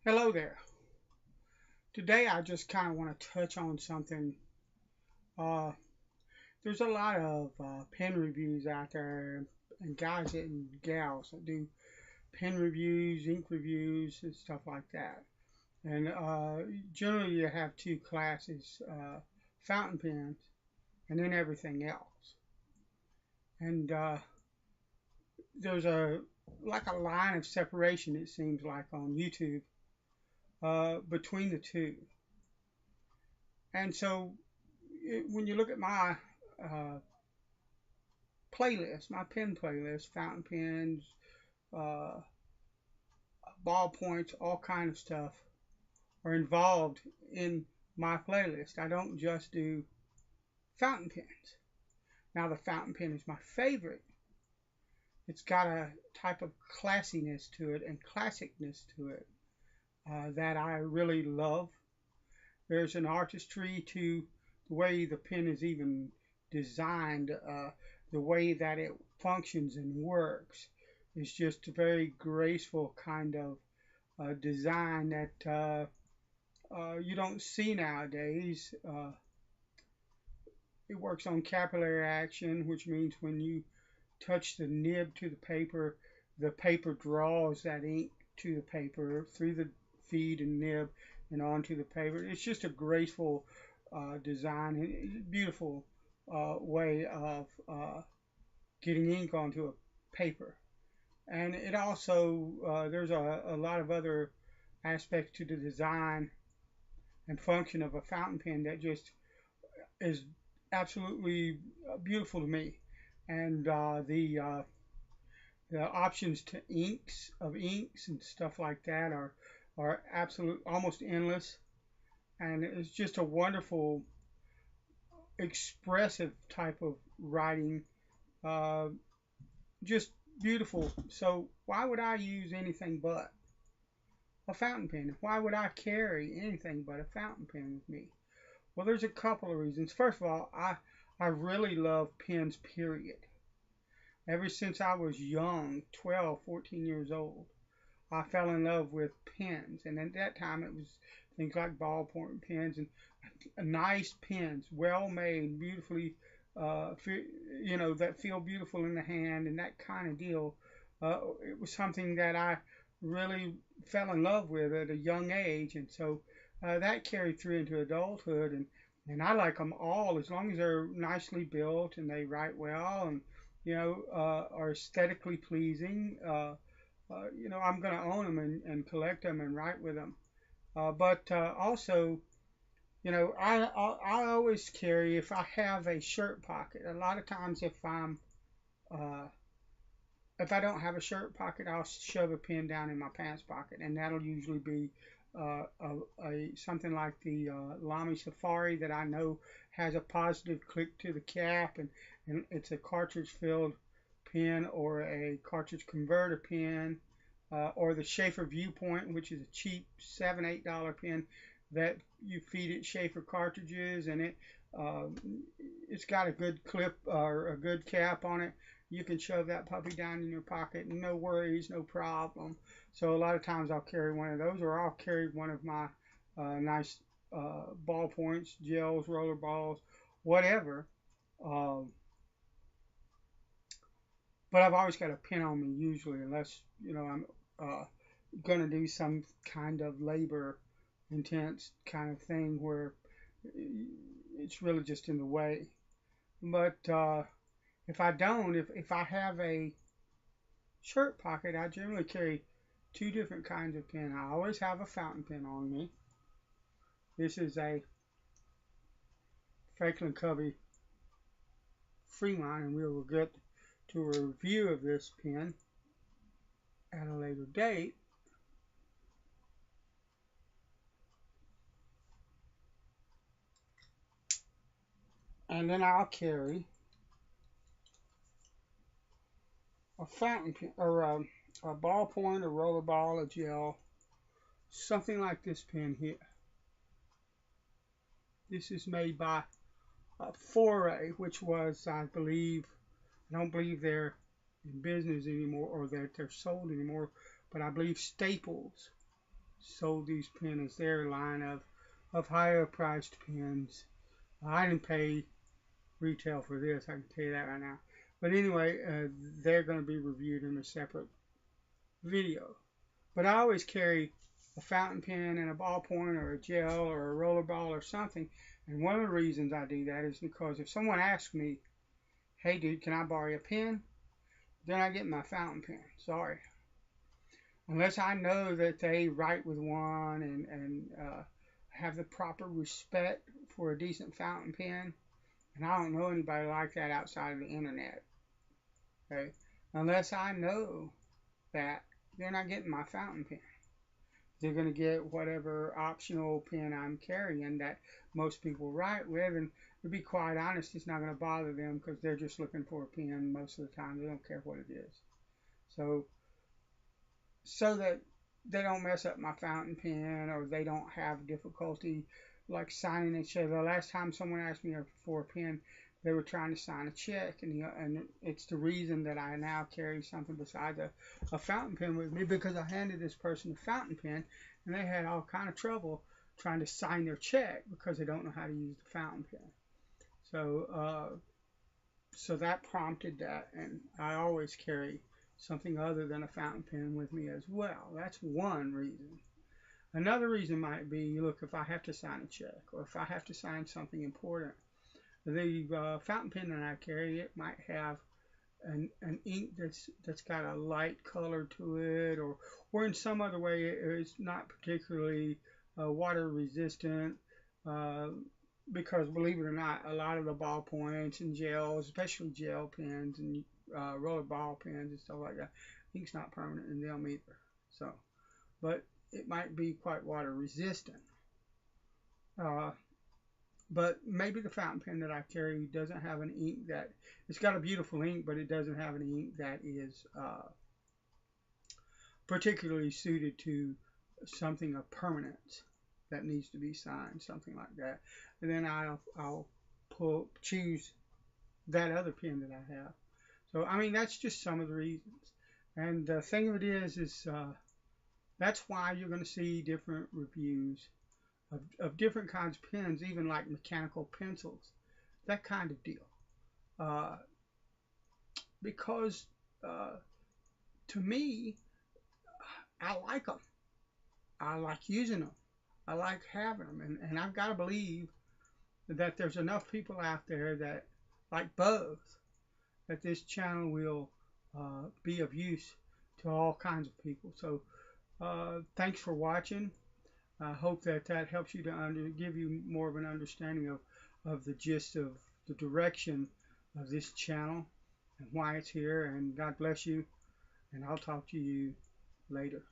Hello there. Today I just kind of want to touch on something. Uh, there's a lot of pen reviews out there, and guys and gals that do pen reviews, ink reviews, and stuff like that. And generally you have two classes, fountain pens and then everything else. And there's a line of separation, it seems like, on YouTube between the two. And so when you look at my uh, playlist, my pen playlist, fountain pens, uh, ballpoints, all kind of stuff are involved in my playlist. I don't just do fountain pens. Now the fountain pen is my favorite. It's got a type of classiness to it and classicness to it that I really love. There's an artistry to the way the pen is even designed, the way that it functions and works. It's just a very graceful kind of design that you don't see nowadays. It works on capillary action, which means when you touch the nib to the paper draws that ink to the paper through the feed and nib and onto the paper. It's just a graceful design and beautiful way of getting ink onto a paper. And it also, there's a lot of other aspects to the design and function of a fountain pen that just is absolutely beautiful to me. And the options to inks and stuff like that are absolute almost endless, and it's just a wonderful expressive type of writing, uh, just beautiful. So why would I use anything but a fountain pen? Why would I carry anything but a fountain pen with me? Well, there's a couple of reasons. First of all, I really love pens, period. Ever since I was young, 12, 14 years old, I fell in love with pens. And at that time, it was things like ballpoint pens and nice pens, well made, beautifully, that feel beautiful in the hand and that kind of deal. It was something that I really fell in love with at a young age. And so that carried through into adulthood. And I like them all as long as they're nicely built and they write well and, are aesthetically pleasing. I'm going to own them and collect them and write with them. But also, I always carry if I have a shirt pocket. A lot of times, uh, if I don't have a shirt pocket, I'll shove a pen down in my pants pocket, and that'll usually be something like the Lamy Safari that I know has a positive click to the cap, and it's a cartridge filled pen or a cartridge converter pen, or the Schaefer Viewpoint, which is a cheap $7, $8 pen that you feed it Schaefer cartridges, and um, it's got a good clip or a good cap on it. You can shove that puppy down in your pocket, no worries, no problem. So a lot of times I'll carry one of those, or I'll carry one of my nice ballpoints, gels, roller balls, whatever. Um, but I've always got a pen on me usually, unless I'm uh, gonna do some kind of labor intense kind of thing where it's really just in the way. But if I don't, if I have a shirt pocket, I generally carry two different kinds of pen. I always have a fountain pen on me. This is a Franklin Covey Fremont, and we will get to a review of this pen at a later date. And then I'll carry a fountain pen or a ballpoint, a roller ball, a gel, something like this pen here. This is made by Foray, which was, I believe, I don't believe they're in business anymore or that they're sold anymore, but I believe Staples sold these pens as their line of higher priced pens. I didn't pay retail for this, I can tell you that right now. But anyway, they're going to be reviewed in a separate video. But I always carry a fountain pen and a ballpoint or a gel or a roller ball or something. And one of the reasons I do that is because if someone asks me, hey dude, can I borrow a pen? Then I get my fountain pen. Sorry. Unless I know that they write with one and have the proper respect for a decent fountain pen. And I don't know anybody like that outside of the internet. Okay? Unless I know that, they're not getting my fountain pen. They're going to get whatever optional pen I'm carrying that most people write with. And to be quite honest, it's not going to bother them because they're just looking for a pen most of the time. They don't care what it is. So that they don't mess up my fountain pen or they don't have difficulty like signing each other. The last time someone asked me for a pen, they were trying to sign a check, and it's the reason that I now carry something besides a fountain pen with me, because I handed this person a fountain pen and they had all kind of trouble trying to sign their check because they don't know how to use the fountain pen. So that prompted that, and I always carry something other than a fountain pen with me as well. That's one reason. Another reason might be, look, if I have to sign a check or if I have to sign something important, the fountain pen that I carry, it might have an ink that's got a light color to it, or in some other way it's not particularly water resistant, because believe it or not, a lot of the ballpoints and gels, especially gel pens and roller ball pens and stuff like that, ink's not permanent in them either. So, but it might be quite water resistant. But maybe the fountain pen that I carry doesn't have an ink that, it's got a beautiful ink, but it doesn't have an ink that is particularly suited to something of permanence that needs to be signed, something like that. And then I'll choose that other pen that I have. So, I mean, that's just some of the reasons. And the thing of it is that's why you're going to see different reviews of different kinds of pens, even like mechanical pencils, that kind of deal. Because to me, I like them. I like using them. I like having them. And I've got to believe that there's enough people out there that like both, that this channel will be of use to all kinds of people. So thanks for watching. I hope that helps you to give you more of an understanding of the gist of the direction of this channel and why it's here. And God bless you. And I'll talk to you later.